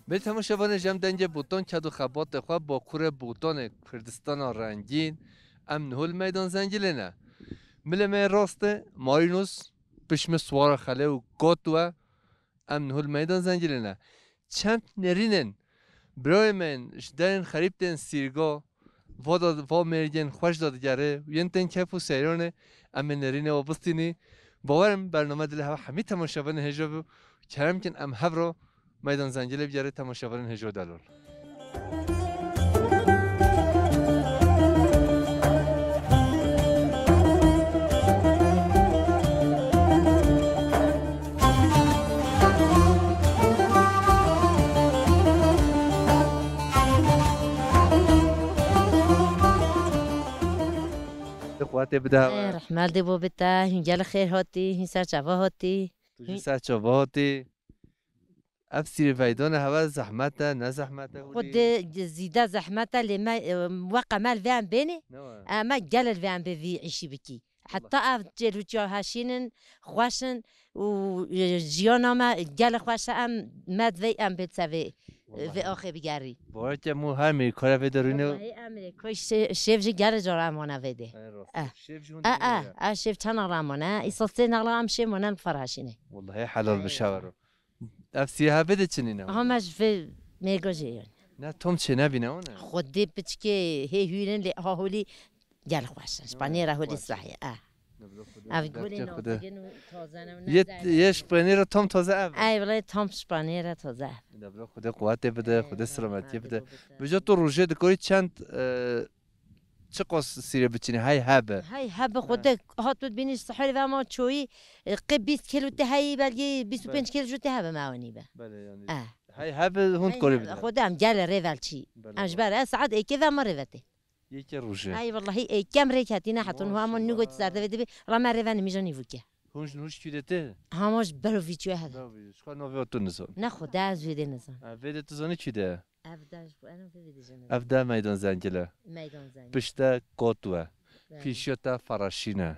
به تماشاوان جمع دنگ بوتان کدو خبات خواه با کور بوتان کردستان رنگین ام نهول میدان زنجیله نه مله می راسته مارینوس پشم سوار خاله و گات و ام نهول میدان زنجیله نه چند نرینن برای من دارن خریب دن سیرگا و مرگن خوش داد گره ین تن کف و سیرانه ام نرینه و بستینی باورم برنامه دل هوا همه تماشاوان هجاب کرم کن ام هفرو میدان زنجیله بیاره تماشاوان هجاب دلول قوات بده رحمل دی بو بتا هنجال خیر هاتی هن سر چوا هاتی توی سر چواتی افسیر ویدان هوا زحمت نه زحمت خود زیده زحمت لما وقع مال وان بینه اما جل الوان بي عيشي بكي حتى أفجر وجه هاشين خواشن وجيانا ما جل خواشة أم مد في أم بتسوي في آخر بجاري. باید که مو هر می کار ویدارونه. والله أمریکا شیف جی جل جرا مانا ویده. شیف چند رامانه ایستاد نقلام شیف منن فراشینه. والله حلال بشوارو. افسیر ها بده چنینه. همش في میگویی. نه توم چه نبینه اونه. خودی بچکه هی هیرن لی ها هولی جل خواشن. اسپانیا هولی صحیح. یش پنیر توم تازه اب. ای ولی توم پنیر تازه. دبلو خدا قوت بده خدا سلامتی بده. بجا تو روزه دکاری چند چه قصد سیره بچینی های هبه. های هبه خدا هات بینی صحری و ما چوی قب 20 کیلو ته هایی بلگی 25 کیلو جو ته هبه معانی به. بله یعنی. های هبه هون کاری بده. خدا هم جل ریول چی. امش بره سعد ایکی و مريفته. یکی روزه. ای والله ای کم ریکتی نه حتون هو همون نگویی زرده ویدی بی رام ریون میجانی وکه. هونش چی دته؟ همش برو ویچوی هست. شکار نوی تو نزن. نه خدا از ویده نزن. ویده تو زنی چی ده؟ افداش انا ویده جنه. افدا میدان زنجله. میدان زنجله. پشت قطوه. پیشتا فراشینه.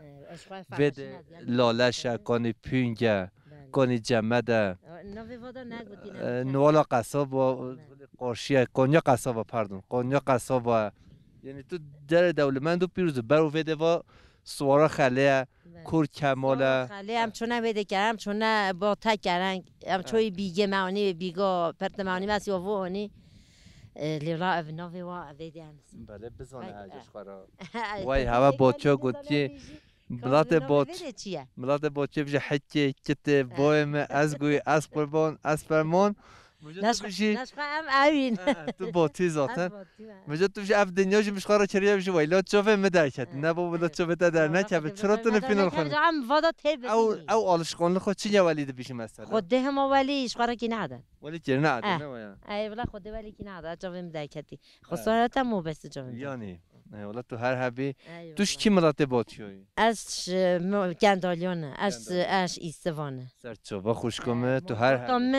ویده لالشه کانی پینگه. کانی جمده. نوالا قصاب و قارشیه کنیا قصاب پردون کنیا قصاب یعنی تو در دولمند و پیروز برو ویده و سوارا خاله کور کماله خاله هم چونه ویده کردم چونه با تک کردن هم چوی بیگه معانی بیگا پرت معانی مسی و وانی لیلا افناوی و ویده هنس بله بزانه هجش خورا وای هوا باچا گوتی ملات باچه بجه حکی کت بایم از گوی از قربان از فرمان نشخه هم اوین تو باتی ذاتن مجد تو اف دنیا جو مشخارا چریه بشه ویلا چوفه مدرکت نه بابا لا چوفه در نکبه چرا تو نفینال خانم او آلشقان خود چی ولید بیش مثلا خود ده ما ولی شخارا کی نعدن ولی چرا نعدن ای ولی خود ولی کی نعدن چوفه مدرکتی خسارت هم مو بس چوفه یعنی ولی تو هر حبی توش کی ملات باتیوی از گندالیانه از ایستوانه سرچوبه خوشگمه تو هر حبی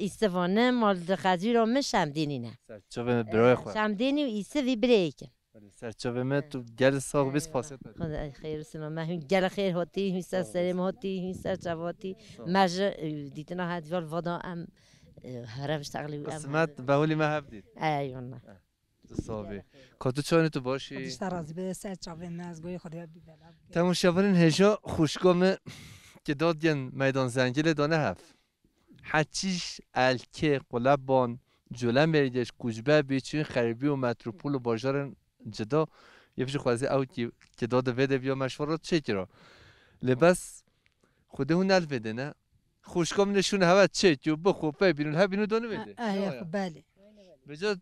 ایستوانه مال خزی را من شمدینی نه سرچوبه برای خود شمدینی و ایسته وی بریک سرچوبه من تو گل ساق بیس فاسد خدا خیر سلام من گل خیر هاتی هیست سرم هاتی هیست چواتی مج دیدن هدیال ودا ام هرمش تقلیبی قسمت بهولی ما هفدید ایونا صافی کاتو چانی تو باشی خودش راضی به سر چاوه مزگوی خدا بیدل تماشاورین هجا خوشگامه که دادین میدان زنجیل دانه هفت حچیش الکه قلبان جلو مریدش کوچبه بیچین خریبی و متروپول و بازار جدا یه پیش خوازی او که داد ویده بیا مشورات چه کرا لباس خوده هون نل ویده نه خوشگام نشون هوا چه که بخوب ببینون ها بینو دانه ویده خب بله بجا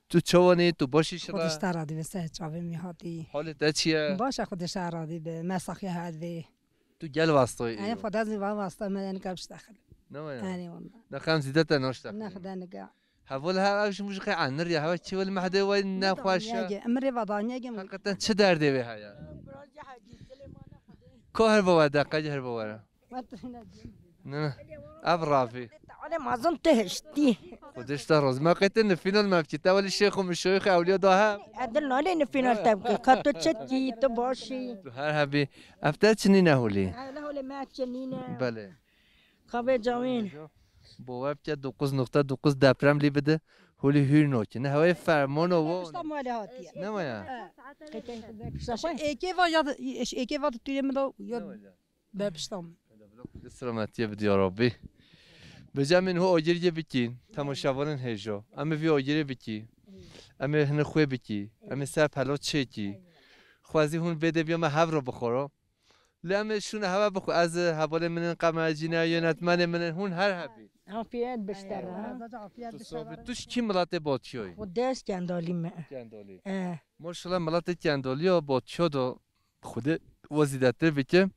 تو چوانی تو باشی شما خودش راضی به سر چاوه میهاتی حالت چیه باشه خودش راضی به مساخی هدوی تو گل واسطایی انا خدا از نیوان واسطه من کارش داخل نه نه خم زیده تناش داخل نه خدا نگاه حول ها ايش مش قاعد عنر يا هوا تشي ولا ما حدا وين نخواش امري وضانيه جم حقا تش دردي بها يا كهر بودا قجر بودا نه ابرافي على ما ظن تهشتي ودش ترز ما قلت ان فينال ما بتتا ولا الشيخ ومن الشيخ اولياء ضاها عدل عليه ان فينال تبقى كاتو تشتي تباشي هر هبي افتر چني نهولي لا هولي ما چنينه بله خبر جوين باور بکه 9.9 دپرم لی بده هولی هیر نوکی نه هوای فرمان و پشتا مالی هاتیه نمایا ایکی وقت توی مدو یاد بپشتم سلامتی بدی آرابی بجا من هو آجری بکین تماشاوارن هجا اما وی آجری بکی اما هن خوی بکی اما سر پلا چه کی خوازی هون بده بیام هوا رو بخورم لامه شون هوا بخور از حوال من قمرجینه یا نتمنه من هون هر هبی عافیت بیشتر توش کی ملت باتیایی خود دست کندالی مه کندالی ماشاءالله ملت کندالی ها باتیا دا خود وزیدتر بکه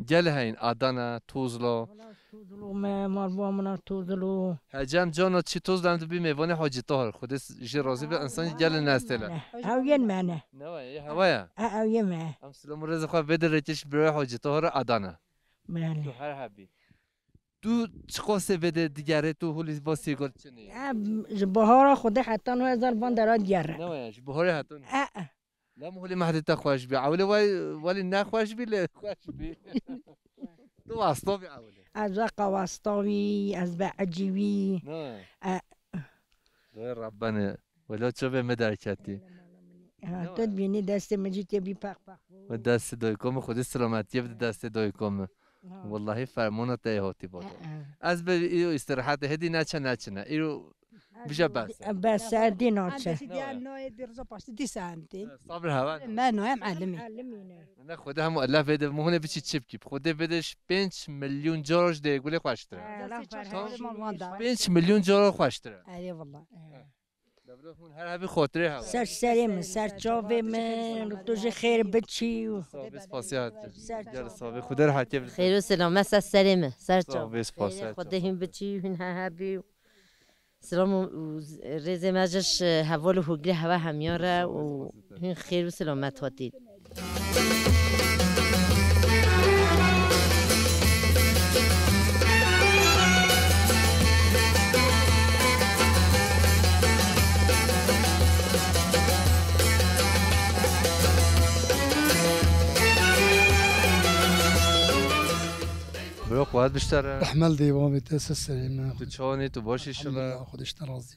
گل هین آدانا توزلا توزلو مه ماربا منا توزلو هجم جانا چی توز دارم تو بی میوان حاجی طاهر خود جی راضی به انسان گل نستله اوین منه نه یه هوایا اوین مه ام سلام رضا خواه بده رکش برای حاجی طاهر آدانا تو بله هر حبی تو چقاسه بده دیگره تو هولی با سیگار چنی بهارا خود حتی 9000 بان درات گره نه بهاری حتی لا مهولي ما حد تخواش بي عولي ولي نخواش بي لا خواش بي تو واسطة عولي از قواستاوی از بعجیوی نه غير ربنا ولا تشوفي مدركتي تو بینی دست مجید بی پخ پخ ودست دایکم خود سلامتی بده دست دایکم والله فرمانه تهاتی بود از به ایرو استراحت هدی نچنه ایرو بجا بس سردی ناچه صبر هوا ما نوع معلمی نه خود هم مؤلف بده مهونه بچی چپ کی خود بدش 5 میلیون جارش ده گله خوشتره 5 میلیون جار خوشتره ای والله هر هبی خاطره هوا سر سریم سر چاوه من تو خیر بچی و سپاسیات جل صاحب خدا راحتی بده خیر و سلامت از سرمه سر چاو سپاسیات خدا هم بچی هن هبی سلام و رز مجش حوال و حگلی هوا همیاره و هن خیر و سلامت هاتید برو قوات بیشتره احمل دیوام تاس السلامة تو چانی تو باشی شلا خودش ترازی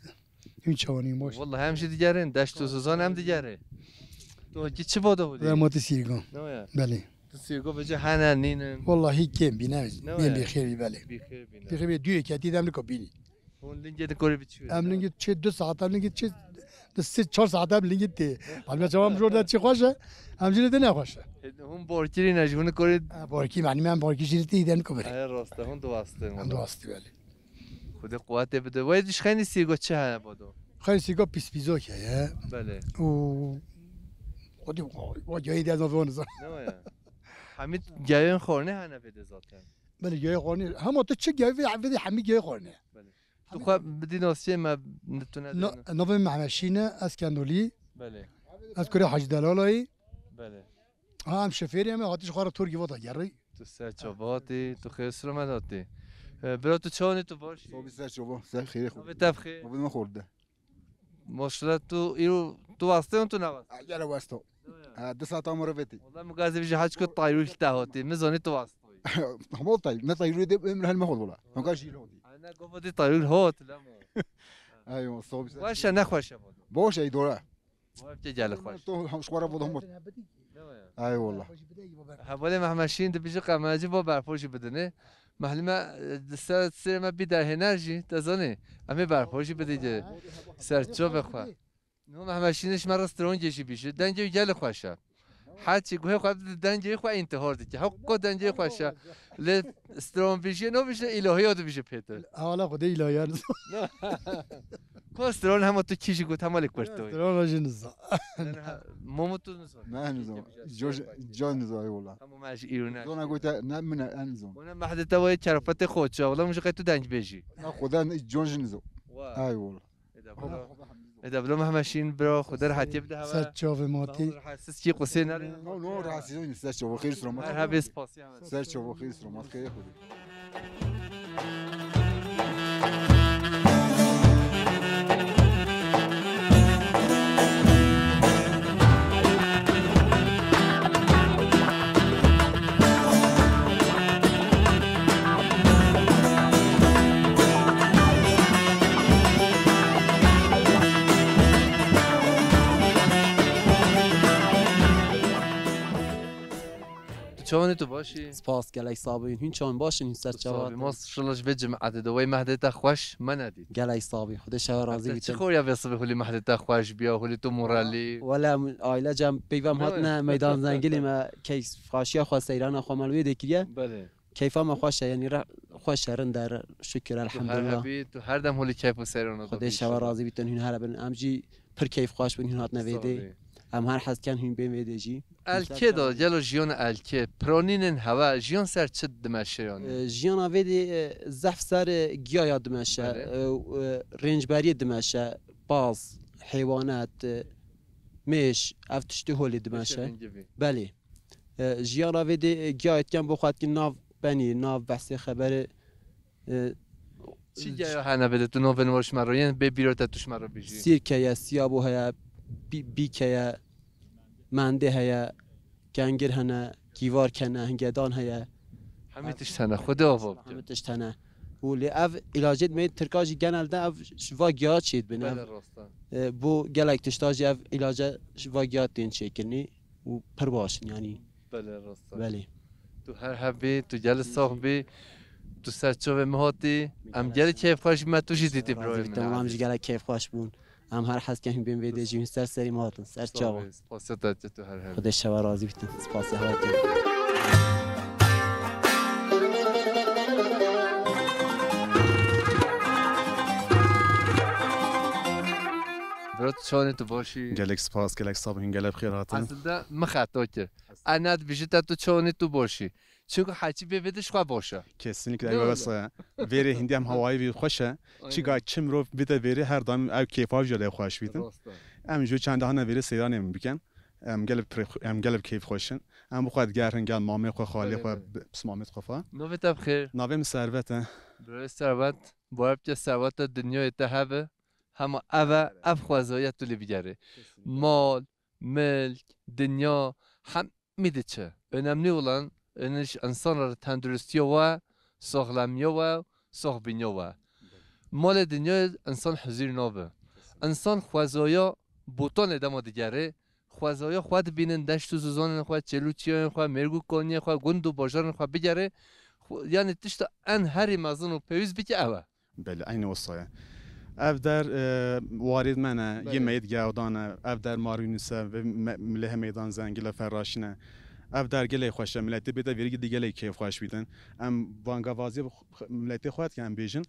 این چوانی باش والله همش دیگرین دشت و سوزان هم دیگره تو کی چه باده بودی در موت سیرگان نه بله تو سیگو بجا هنن نینن والله هیچ کم بینه نه. بین بخیری بله بخیر بینه بخیر دوی که دیدم لکو بینی اون لینگه کوری بچی املنگی چه 2 ساعت املنگی چه 3-4 ساعت املنگی تی حالا جوام جورده چه خوشه همجوری ده نخوشه هم بارکیری نجون کوری بارکی معنی من بارکی جیرتی دیدم که بره ای راسته هم دو واسطه من دوستی بله خود قوت بده وایدش خیلی سیگو چه هنه بادو خیلی سیگا پیسپیزو که بله و خودی و جایی دیگه از آن زن نه همین گیاهن خورنه هنه بده ذاتن بله جایی خورنی هم تو چه جایی عوضی همه جایی خورنه بله تو خواب بدی ناسیه ما نتونه نوع محمشینه از کندولی بله از کره حاج دلالایی بله هم شفیری هم هاتیش خواره ترکی وطا گری تو سر چاباتی تو خیلی سلامتی برا تو چانی تو باش صبح سر شبا سر خیلی خوب به تفخی ما بدون خورده ماشاءالله تو ایرو تو واسطه اون تو نواسطه اگر واسطه 2 ساعت عمره بيتي والله مقازي بيجي حاج كنت طايروش تاهوتي مزوني تو واسطه هم طيب نطيروا دي من هالمخول والله ما قالش يلودي انا قفدي طايرول هوت لا مو ايوه صوب واش انا خوش ابو بوش اي دوره ما بتجي خوش تو شواره بودهم اي والله حوالی محمشین ده بیجی قماجی با برپاشی بدونه محلی ما سر ما بی در هنرژی تزانه همه برپاشی بدیگه سرچو بخوا نو محمشینش من رستوران گشی بیشه دنجه گل خوشه حتی گوه خواهد دنجه خواه انتحار دیگه حقا دنجه خوشه لی استران بیشه نو بیشه الهیات بیشه پیتر حالا خدا ایلایان که استران همه تو کیشی گوت همه لکورتوی تران راجع نزا مومو تو نزا ما نزوم جون نزوم اي والله همه ماش ایرونه انا قلت من انزوم اونم محل توی چرفت خود شا ولی مش تو دنج بیشی خدا جون نزوم اي والله ادبلو مهمشین برا خدا راحتی بده هوا سرچاو ماتی حساس کی قصه نره نو راسي سر شبا خير سلامات مرحبا سپاسی سر شبا خير سلامات خير خودی چون تو باشی سپاس گلای صابین هین چون باشین این سر صابی چواد ما شلش به جمعت دوای مهدت خوش من ندید گلای صابی خود شو راضی چه بیتن خور یا واسه به خلی مهدت خوش بیا خلی تو مورالی ولا عائله جم پیوام هاتنا میدان زنگلی ما کیس خاشیا خواست ایران خو مالوی دکریه بله کیفا ما خوشه یعنی خوش رن در شکر الحمدلله تو هر دم هلی کیف و سرون خود شو راضی بیتن هین هر بن امجی پر کیف خوش بن هین هات نویده ام هر حس کن هین بیم ویدجی الکه دا جلو جیان الکه پرانین هوا جیان سر چه دمشه یعنی جیان ویدی زف سر گیایا دمشه رنجبری دمشه باز حیوانات میش افتشتی هولی دمشه بله جیان ویدی گیایت کن بخواد که ناو بنی ناو بحث خبر چی گیا هنه بده تو نو بنوش مرا یعنی به بیرات توش مرا بیجی سیرکه یا سیابو هیا بیکه یا منده هیا گنگر هنه گیوار کنه هنگدان هیا همه تشتنه خدا آواب همه تشتنه ولی اف علاجت می ترکاجی گنال ده اف شوا گیات شید بینه بله راستا بو گلک تشتاجی اف علاج شوا گیات دین شکرنی و پر باشن یعنی بله راستا بله تو هر حبی تو جل صاحبی تو سرچوب مهاتی ام جل کیف خوش ما تو جدیدی برای من تمام جی گلک کیف خوش بون ام هر حس که بیم ویدیو جیم سر سری مهاتن سر چاوا سپاسیت تو هر حبی خودش شوا راضی بیتن سپاس هاتی برات چانی تو باشی گلک سپاس گلک صاحب هین گلب خیر هاتن aslında مخطا که اند بیشتر تو چانی تو باشی چون حچی ببدش خواه باشه kesinlikle ayva basa veri hindi hem havayı bir xoşa çiga çim ro bir de veri her daim ev keyfa jale xoş bitin em jo çanda hana veri seyran em biken em gelip keyf xoşin em bu xad gerhin gel mame xo xali xo bismamet xofa نوبت بخیر navem servet برای ثروت باید که ثروت دنیا تهبه همه اف خوازایت تو لیبیگره مال ملک دنیا هم میده چه önemli olan insanların tendürüstü ve sağlamlığı ve sağbiniği ve mal dünya insan huzur nabı insan خوازایا بوتان ادامه دیگره خوازایا خود بینن دشت و زوزان خود چلوچیان خود مرگو کنی خود گند و بازار خود بگره yani تشت ان هری مزن و پیوز بکی اوه بله aynı olsa ev der varid mene yemeği gavdana ev der marunise ve mlehe meydan zengile ferraşine ev der gele xoşa milleti bide vergi de gele keyf xoş bidin em vangavazi milleti xwat kan bejin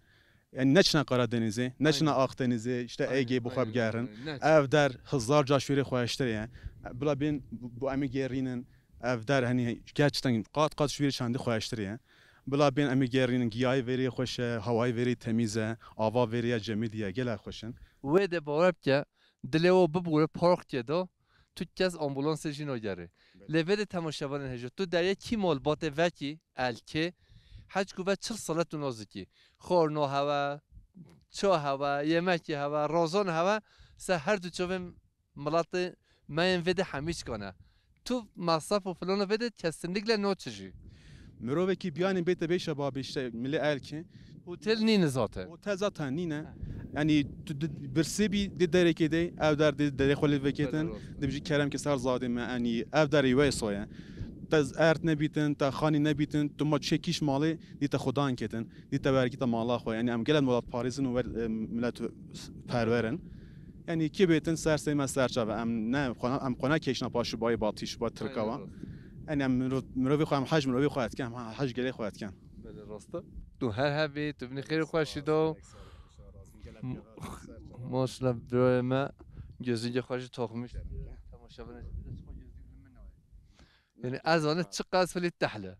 yani neçna Karadeniz'e neçna Akdeniz'e işte Ege bu xab gerin ev der hızlarca şuri xoştur ya bula bin bu emi gerinin ev der hani gerçekten kat şuri şandi xoştur ya bula bin emi gerinin giyay veri xoşa havayı veri temize ava veri cemidiye gele xoşun ve de barab ki dile bubure park kedo تو کس آمبولانس جینو گره لول تماشاوان هجا تو در یکی مال بات وکی الکه حج گوه 40 ساله تو نازکی خورنو هوا چا هوا یمکی هوا رازان هوا سه هر دو چوبم ملات من وده همیش کنه تو مصرف و فلان وده kesinlikle نو چجی مروه کی بیانیم بیت بیشه با بیشتر ملی الکه هتل نینه zaten هتل zaten نینه yani برسبی دیداری که دی اف در دیداری خالی وکیتن دیبی کرم که سر زاده من yani ev در یوی سویا تز ارت نبیتن تا خانی نبیتن تو ما چکیش مالی دیت خدان کتن دیت برکی تا مالا خو yani ام گلن ملت پاریزن و ملت پرورن yani کی بیتن سر سیم سرچا و ام نه ام خونه کیشنا پاشو بای باتیش با ترکاوا yani ام مروی خو ام حج مروی خواهد کن حج گلی خواهد کن بله راسته تو هر هبی تو بنی خیر خوشی دو ماشلا برای ما gözünce خوش تاخمش تماشاوانه يعني از آن چه قصفلی تحله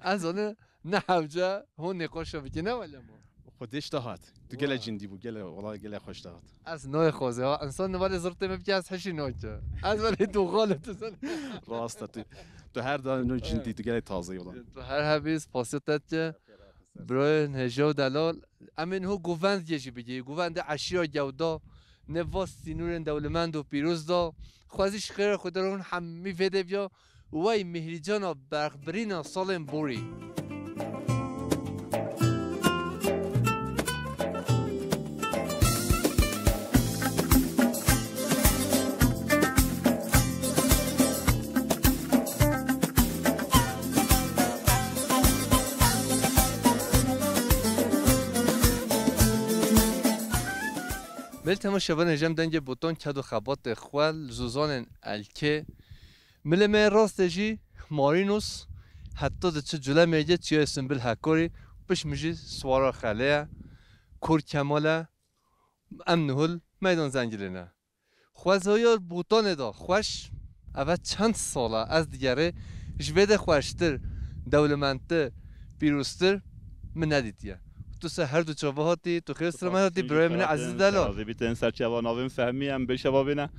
از آن نحوجه هون نقاش بکنه ولی ما خودش دهات تو گله جندی بود گله والله گله خوش دهات از نوع خوزه ها انسان ولی زرته مبکی از حشی نوچه از ولی تو غالت زن راسته تو هر دانو جندی تو گله تازه والله تو هر حبیز پاسیتت که برای نجاو دلال امین هو گووند یجی بگی گووند عشیا جودا نواس سینورن دولمند و پیروز دا خوازیش خیر خود رون همی ویده بیا وای مهریجانا برخبرینا سالم بوری بلت همه شبان هجم دنگ بوتون کد و خبات خوال زوزان الکه ملمه راست جی مارینوس حتی ده چه جله میگه چیه سنبل هکاری بش میجی سوارا خاله کور کماله امن هل میدان زنجیرینه خوازهای بوتان دا خوش اول چند ساله از دیگره جوید خوشتر دولمنده پیروزتر من ندیدیه تو سه هر دو چوبهاتی تو خیر سلامتی برای من عزیز دلار. از بیتن سرچوان ناویم فهمی هم به شبابینه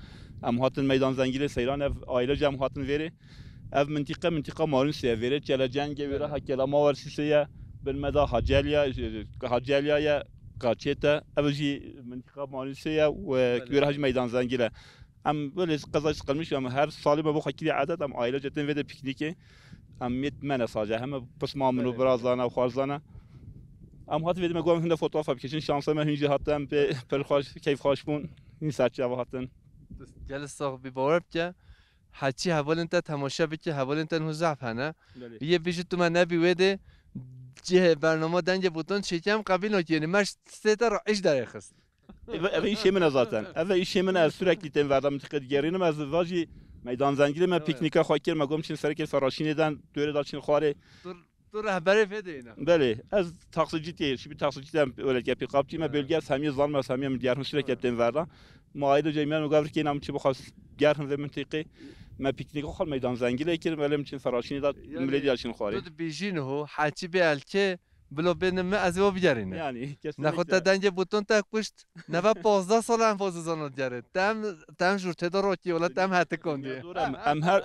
هم هاتن میدان زنگیل سیران اف آیله جم هاتن ویری اف منطقه مارون سیه ویری چلا جنگ ویره هکلا ما ورسیسیه بالمدا هاجالیا یا قاچیتا اوجی منطقه مارون سیه و ویره هاج میدان زنگیله هم ولی قضاش قلمش هم هر سالی ما بخوای کلی عدد هم آیله جتن ویده پیکنیکی هم میت من ساجه هم پس ما منو برازانه و خوارزانه ام هات ویدم گویم هنده فوتوغراف بکشین شانسم هنجی هاتم به پر خوش کیف خوش بون این سرچه و هاتن جلسه بی باور بکه حتی حوال انت تماشا بکه حوال انت نو ضعف هنه یه بیشتر تو من نبی ویده جه برنامه دنج بوتون شکم قبیل نکنی مش سه رایج داره خست اوه شی من ازاتن اوه شی من از سرعتی تن وردم تقد گرینم از واجی میدان زنگیل من پیکنیکا خواهی کرد مگم چین سرکل فراشین دن دوره داشتین خواره تو رهبر فده اینا بله از تاکسیجیتی شبیه تاکسیجیتم ولد گپی قابتی ما بلگی از همیه ظالم از همیه دیارم شرکت تن وردا ما ایدو جمیان مقابل که نام چی بخواست گرم و منطقه ما پیکنیک خال میدان زنگیله که ولی میشین فراشینی داد ملیدی داشتین خواری تو بیجین هو حتی به الکه بلو بین ما از او بگرینه یعنی نخود دنج بوتون تا کشت نوا 15 سال هم فاز زنود جره تم جورته دارو کی ولی تم حتی کندی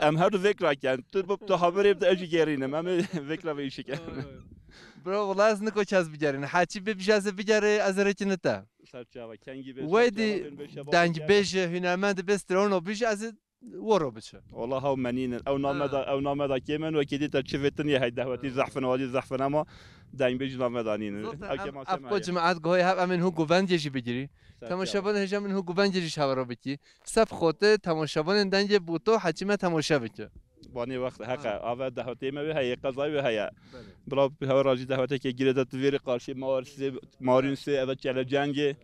ام هر دو فکر کن تو خبری بده اجی گرینه من فکر به ایشی کن برو والله از نکو چاز بگرینه حتی به بیش از بگره از رکینه تا ویدی دنج بیش هنرمند بسترون و بیش از ورو بشه والله هاو منين او نام دا كيمن وكيدي تشفتني هاي دهوتي زحفن وادي زحفن اما دايم بيج نام دانين افكو جماعات گوی هب امن هو گوونجی بگیری تماشاوان هجم من هو گوونجی شاورا بکی سب خوته تماشاوان دنج بوتو حجمه تماشا بکه بانی وقت حقا اول دهوتی ما هي قضاي وهي بلا هوا راجي دهوتي كي جريدت ويري قارشي مارينسي اول چلا جنگي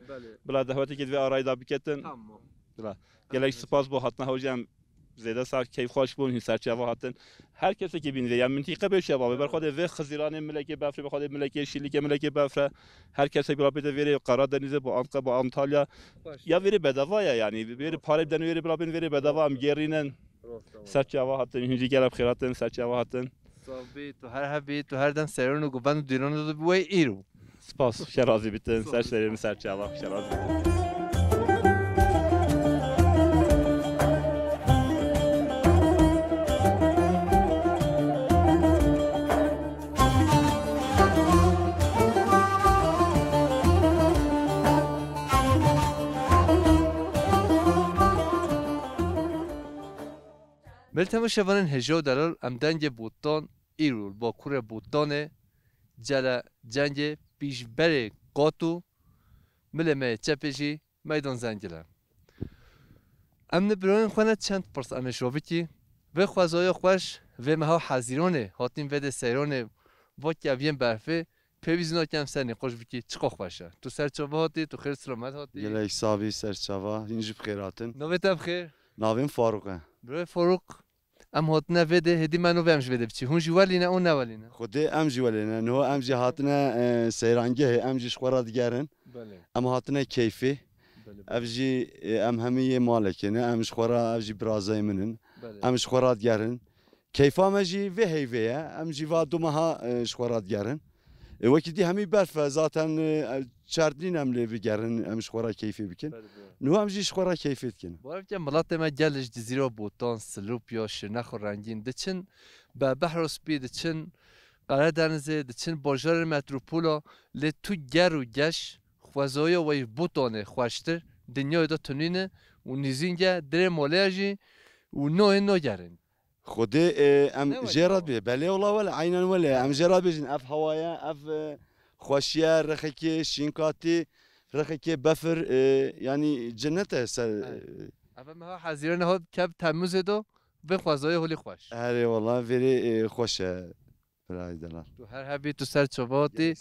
بلا دهوتي كي آرای دا بکتن بلا گلش سپاس با هاتن هوجم زیاده سر کیف خوش بون سرچه و هاتن هر کسی که بینه یا منطقه به شباب بر خود و خزیران ملکه بفر به خود ملکه شلیک ملکه بفر هر کسی برای بده ویری قرار دنیزه با آنقا با آنتالیا یا ویری بدوایه یعنی ویری پاره بدن ویری برای ویری بدوا هم گرینن سرچه و هاتن هنجی گلب خیراتن سرچه و هاتن صابی تو هر هبی تو هر دم سرون و گوبان دیرون دو بوی ایرو سپاس شرازی بیتن سرچه و شرازی بلتم شوانن هجو دلال ام دنج بوتان ایرول با کور بوتانه جلا جنگ پیشبر قاتو ملمه چپشی میدان زنجله ام نبرون خونه چند پرس امشوبی کی و خوازای خوش و مها حزیرانه هاتیم وده سیرانه و کیویم برفه پیویزنا کم سنی خوش بکی چقا خوشه تو سرچاوه هاتی تو خیر سلامت هاتی گله حسابی سرچاوه اینجا بخیراتن نویتم خیر ناویم فاروقه برای فاروق ام هاتنا وده هدی منو بهمش وده بچی هون جوالینه اون نوالینه خودی ام جوالینه نه ام جی هاتنا سیرانگه ام جی شخورا دیگرن ام هاتنا کیفی افجی ام همیه مالکنه ام شخورا افجی برازای منن ام شخورا دیگرن کیفا مجی و هیویه ام جی وادو مها شخورا دیگرن وقتی همی برف ذاتن چردین ام لی بگرن ام شخورا کیفی بکن نو ام جی شخورا کیفیت کن باید که ملت ما جلش جزیره بوتان سلوپ یا شرنخ و رنگین دچن به بحر و سپی دچن قرار دنزه دچن باجار متروپولا لی تو گر و گش خوازای وی بوتانه خوشتر دنیای دا تنینه و نیزینگه در مالیجی و نو گرن خودی ام جراد بی بله ولی عینان ولی ام جراد بیشن اف هوایا اف خوشیه رخکی شینکاتی رخکی بفر یعنی جنته سر اما ما حزیران ها کب تموز دو به خوازای هولی خوش هری والله وری خوشه برای دلار تو هر هبی تو سر چوباتی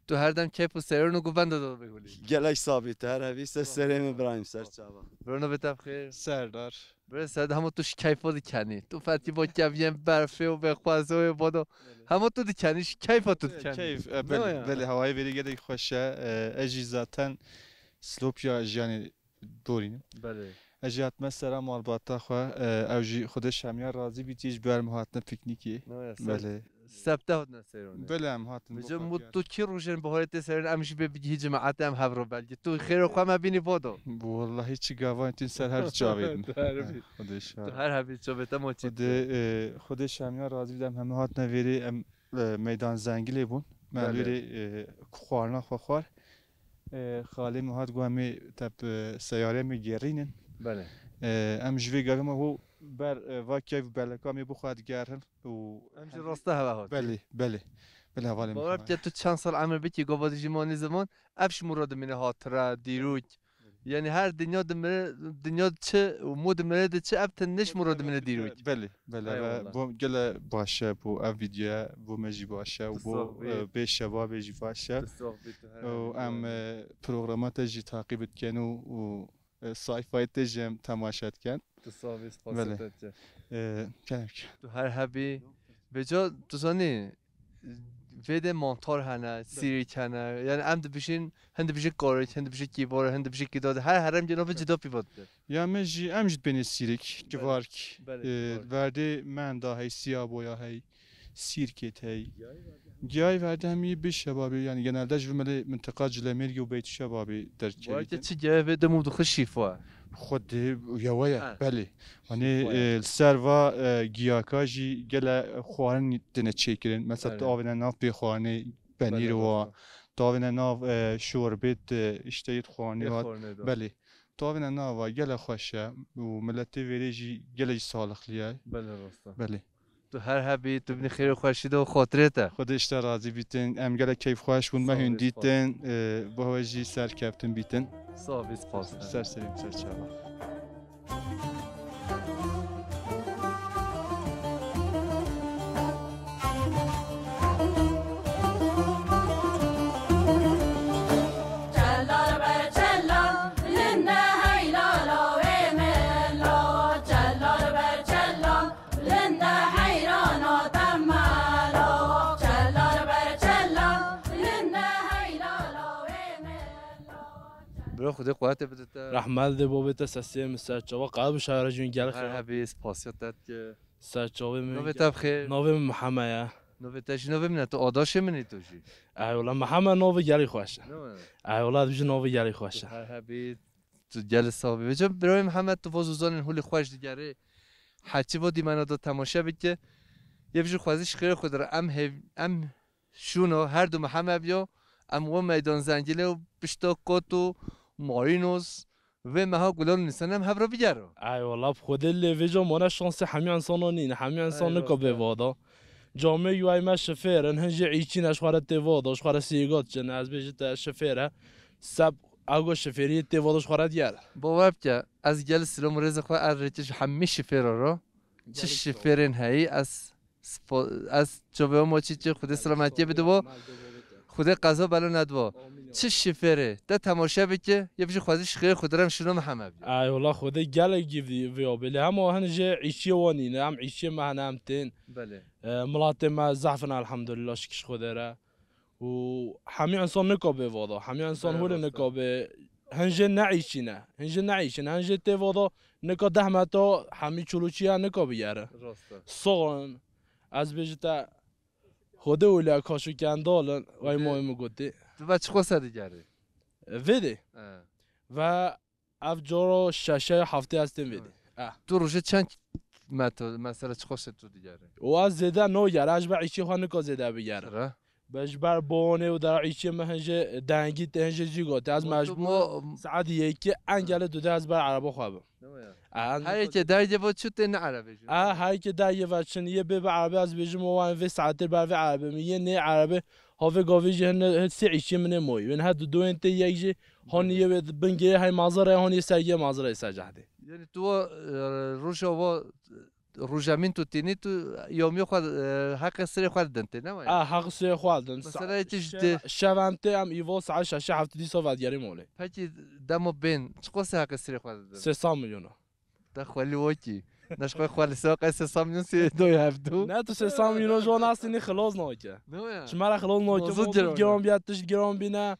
تو هر دم کیف و سرون و گوبند داد بگولی گلش ثابت هر هبی سریم برایم سر چابا برونو بتاب خیر سردار بره سر همه توش کیفا دی کنی تو فتی با کبیم برفه و بخوازه و بادو همه تو دی کنیش کیفا تو دی کنی کیف بله هوای وری گلی خوشه اجی zaten سلوپیا جانی دورینم بله اجیات مثلا مالباتا خو اوجی خودش همیا راضی بیتیج برم هاتن پیکنیکی بله سبته هات نسیرونه بله هم هاتن بجا مدو کی روشن بهارت سرین امشی ببیجی جماعت هم هفرو بلگی تو خیر خو ما بینی بادو والله هیچ گاوا انت سر هر جاوید خودش تو هر هبی چوبتا موچی خودش همیا راضی بودم همه هات نویری میدان زنگیلی بون من ویری خوارنا خوار خالی مهات گومی تب سیاره میگیرینن بله ام جوی گاوی ما هو بر واکیف بلکامی بخواد گرهن و امشی راسته هوا هات بله حوالی باور که تو چند سال عمر بیتی گوادی جمانی زمان افش مراد منه هاتره دیروج یعنی هر دنیا چه و مود مراد چه ابتن نش مراد منه دیروج بله بو گله باشه بو ام ویدیو بو مجی باشه و بو به شباب جی باشه و ام پروگرامات جی تعقیب کن و سای فایت جم تماشات کن تصاویر پاسات کنم تو هر هبی بجا تو زنی ویده مانتار هنه سیریک هنه یعنی هم دبیشین هند بشه کارش هند بشه کیبار هند بشه کیداد هر هرم جناب جدا پیواد یا مجی امجد بینی سیریک جوارک ورده من دا هی سیابویا هی سیرکت هی جای ورده همی به شبابی یعنی genelde جمله منطقه جلمرگی و بیت شبابی در وقتی چی جای ویده مودخ شیفا خود یویا بله یعنی سروا گیاکاجی گله خوارن دنه چیکرین مثلا تو آوینه ناف بخوانه بنیر و تو آوینه ناف شوربت اشتیت خوانی بله تو آوینه ناف گله خوشه و ملتی ویریجی گله سالخلیه بله راستا بله تو هر هبی تو بینی خیر خوشیده و خاطرته خودش راضی بیتن ام گله کیف خوش بون ما هندیتن با هوجی سر کپتن بیتن صافیس پاس سر سریم سر چاوا برو خدا قوت بده رحمت ده بابت سسیم سرچاوا قلب شهر جون گل هر هبی سپاسیت که سرچاوا نوبت بخیر نوبت محمد نوبتش نوبت تو آداش منی توشی ای والله محمد نوبت گلی خوشه ای والله دوش نوبت گلی خوشه هر هبی تو گل صاحبی بجا برای محمد تو وزوزان هول خوش دیگره حچی بودی منو دو تماشا بده یه بجور خوازش خیر خود را ام شونو هر دو محمد بیا ام و میدان زنجیله و بشتا کتو مارینوس و مها گلان نیستن هم هبرا بگرو ای والله خود لیویجا مانه شانس همه انسان نین همه انسان نکا به وادا جامعه یوای ما شفیرن هنجی عیچین اشخوار توادا اشخوار سیگات جن از بیجت شفیره سب اگو شفیری توادا اشخوار دیار باور که از گل سلام رز خواه ارچش همه شفیره را چه شفیرن هایی از جوابه ما چی خود سلامتی بده و خود قضا بلا ندوا چه شفره ده تماشا بکه یه بچه خوازش خیر خود رم شنو محمد ای والله خود گل گیفتی ویا بله هم هنجی عیشی وانی نه هم عیشی ما هم تین بله ملاته ما ضعفنا الحمدلله شکش خود را و همه انسان نکابه وادا همه انسان هول نکابه هنجی نعیشینه هنجی توادا نکا دهمتا همه چلوچی ها نکابه یاره صغن از بیجتا خود اولی کاشو کندالن وای مهم گوتی تو بچه خواه سر دیگره ویدی و افجارو ششه هفته هستیم ویدی تو روشه چند مثلا چه خواه تو دیگره و از زیده نو یاره اجبر عیشی خواه نکا زیده بگره بجبر بانه و در عیشی مهنجه دنگی تهنجه جی گوتی از مجبور ساعتی یکی انگل دوده از بر عربا خوابم هایی که در یه وقت شد نه عربی هایی که در یه وقت شد یه به عربی از بیجم وان و ساعتی بر و عربی میگه نه عربی هاوی گاوی جهنم سی عیشی منه موی و نه دو انت یکی هانی بنگیره های مازره هانی سرگی مازره سجاده یعنی تو روش و روجامین تو تینی تو یومی خود حق سری خود دنته نه حق سری خواردن مثلا چیش شونته هم ایوا ساعت 6 هفته دی سو ودیاری موله پکی دمو بین چقدر حق سری خود دن 300 میلیون ده خالی وکی نشکای خالی ساق 300 میلیون سی دو هفتو نه تو 300 میلیون جوان هستی خلاص ناکه شماره خلاص ناکه گرام بیاد تش گرام بینه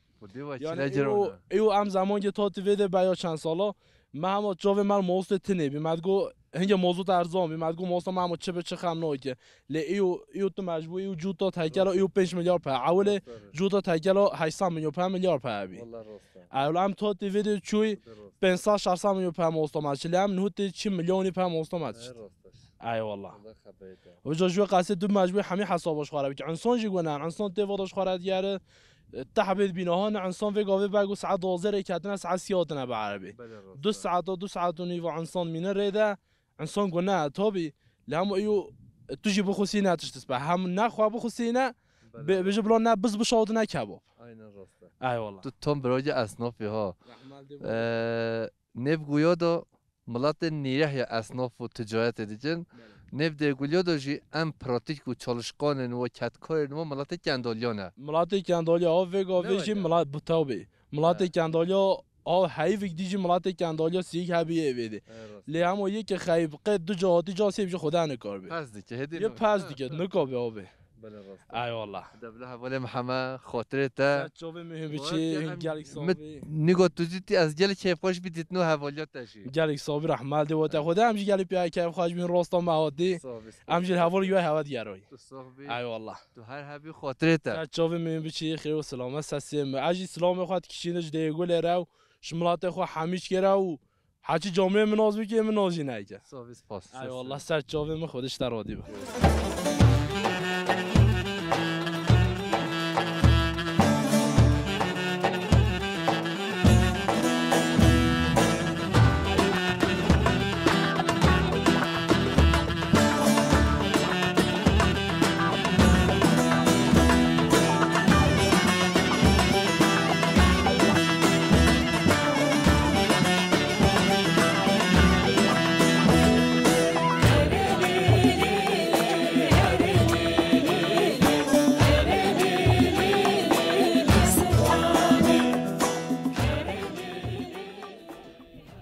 یعنی ایو ام زمان که تا تو ویده بیا چند سالا ما هم جواب من موست تنی بیمد گو هنگ موضوع ارزان بیمد گو موست ما چه به چه خم ناکه ل ایو تو مجبوری ایو جوتا تایکل ایو 5 میلیارد پر اول جوتا تایکل 800 میلیون 5 میلیارد پر بی اول هم تا تو ویده چوی 500 600 میلیون پر موست ما چلی هم نهوت چی میلیونی پر موست ما ای والله و جو قصد دو مجبور همه حسابش خرابی که انسان جیگونن انسان تفاداش خراب یاره تحبيت بينهان عنصان في قاوي باقو ساعة دوزر كاتنا ساعة سياتنا بعربي 2 ساعات ونيفو عنصان من الريدة عنصان قلنا توبي لهم ايو تجي بخسينا تشتسبح هم ناخوا بخسينا بجبلونا بز بشاودنا كباب اي والله توم براجع اصنافي ها نبغيودو ملات نيره يا اصناف و تجارت دیجن نبده گولیادو جی ام پراتیک و چالشقانن و کتکارن و ملات کندالیانه ملات کندالیا ها وگاوی جی ملات بتاوی ملات کندالیا ها هایویک دیجی ملات کندالیا سیگ هبیه ویده لی همو یک خیب قد دو جهاتی جا سیب جا خدا نکار بی پس دیگه هدی یه پس دیگه نکار بی آبی ای والله دبله حواله محمد خاطره تا چوبه مهم بچی گلیک صابی نگاه تو دیدی از گل کیف خوش بیدید نو حوالیات تشی گلیک صابی رحمت دی و تا خدا همجی گلی پی کیف خوش بین راستا مهادی همجی حوال یو هوا دیروی ای والله تو هر حبی خاطره تا چوبه مهم بچی خیر و سلامت سسیم اجی سلام خود کشینج دیگول رو شملات خو همیش کرا حاجی جامعه منازمی که منازی نیجه ای والله سر چوبه من خودش درادی بود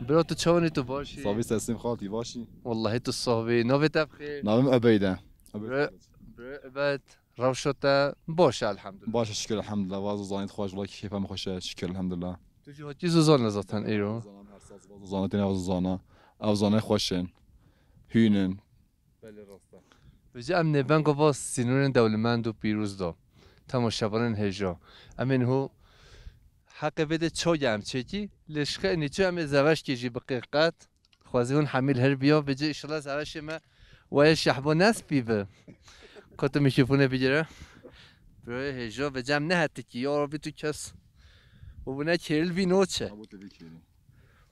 برو تو چونی تو باشی صابي تسليم خالتي باشي والله تو صاحبي نوبت بخير نعم أبيدا بعد روشته باشه الحمد لله باشه شكر الحمد لله واز زانيت خواج والله كيف هم خوش شكر الحمد لله تو جي هاتي زوزان زاتن ايرو زانتين او زانا او زانه خوشن هينن بله راسته بجي ام نبن گوا سینون دولمند و پیروز دا تماشاوران هجا امین هو حق بده چای هم چکی لشخه نیچه هم زواج کیجی بقیقت خوازی اون حمیل هر بیا بجی اشتلا زواج ما وای شحبا نس بیبه کتو میشیفونه بگیره برای هجا به جمع نه حتی که یا رابی تو کس و بونه کرل بی نوچه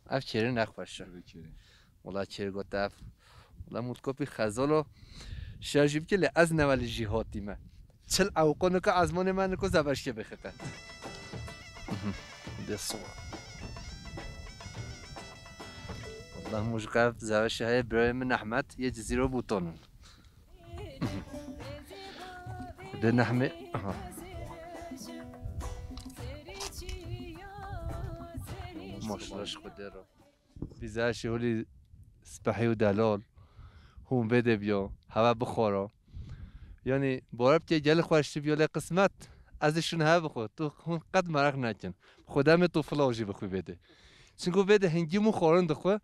اف کرل نخوشه والله کرل گوت اف والله مدکاپی خزالو شاجیب که لعز نوالی جیهاتی من چل اوقانو که ازمان من که زواج که بخطت ده صور والله مشقف زواج های برای من احمد یه جزیره بوتانون ده نحمه ماشلش خوده رو بیزه شهولی سپحی و دلال هم بده بیا هوا بخورا یعنی بارب که گل خوشتی بیا لی قسمت ازشون ها بخور تو قد مرق نکن خودم تو فلاجی بخوی بده چونکو بده هنگی مو خورن دخواه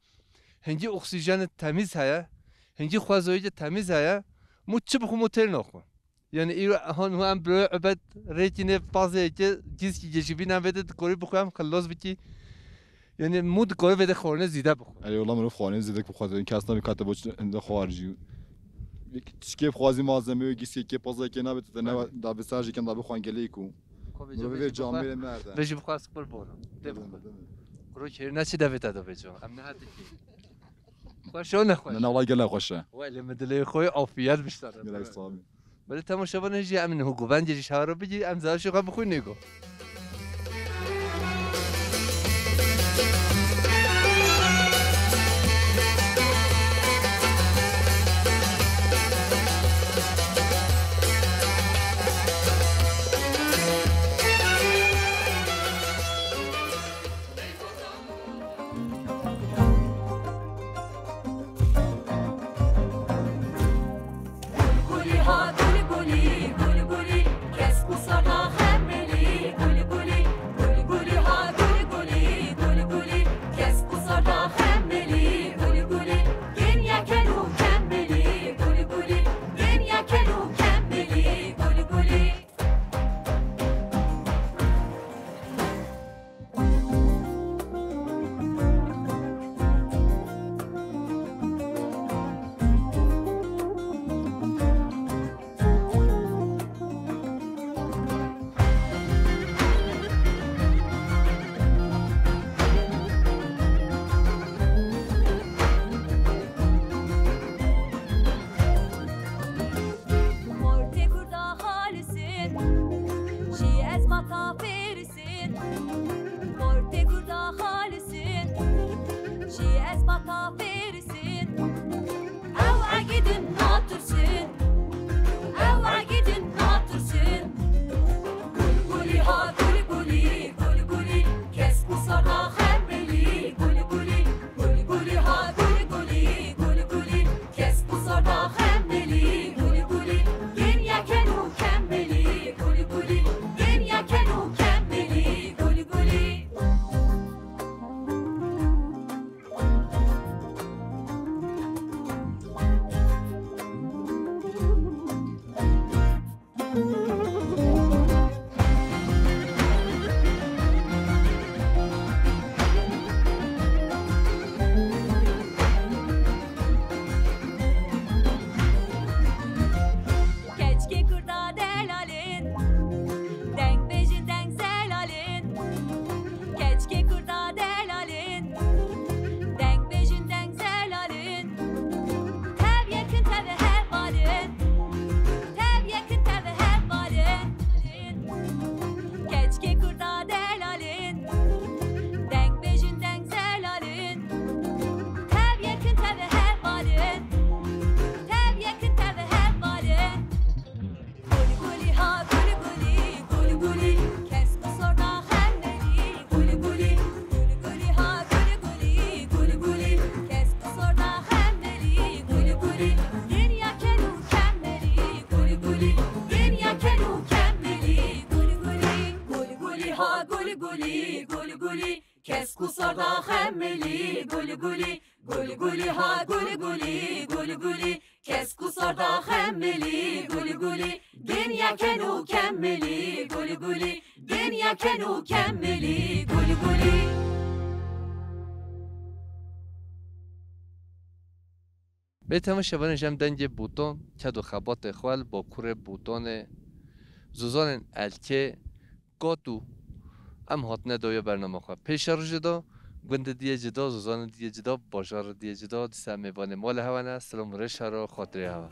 هنگی اکسیژن تمیز هیا هنگی خوازایی تمیز هیا مو چه بخو موتر نخواه یعنی ایرو هان هم برای عبد ریتینه پازه که گیز که جیبی نمیده کوری بخوام خلاص بکی یعنی مود کوری بده خورنه زیده بخور علی والله منو خورنه زیده بخواد این کس نمیکته باش اند خارجی تشکیب خوازی مازمه و گیسی که پازه که نبته نه دا بساجی که دا بخوان گلیکو به جامعه مرده بجی بخواست پر بونم کرو که نچی دویت دو بجام ام نه حتی خوشو نخوش نه والله گله خوشه ولی مدلی خوی عافیت بیشتره گله صابی ولی تماشاوان هجی امن هو گوان جیش ها رو بگی ام زارشو قبل بخوی نگو گلگلی گلگلی کسکو سردا خملی گلگلی گلگلی ها گلگلی گلگلی کسکو سردا خملی گلگلی دنیا کنو کملی گلگلی دنیا کنو کملی گلگلی به تمام شبان جمع دنج بوتون کدو خبات خوال با کور بوتون زوزان الکه گاتو ام هاتنه دویا برنامه خواه پیش رو جدا گند دیه جدا زوزان دیه جدا باشار دیه جدا دیسه میوان مال هوانه سلام رش هرا خاطره هوا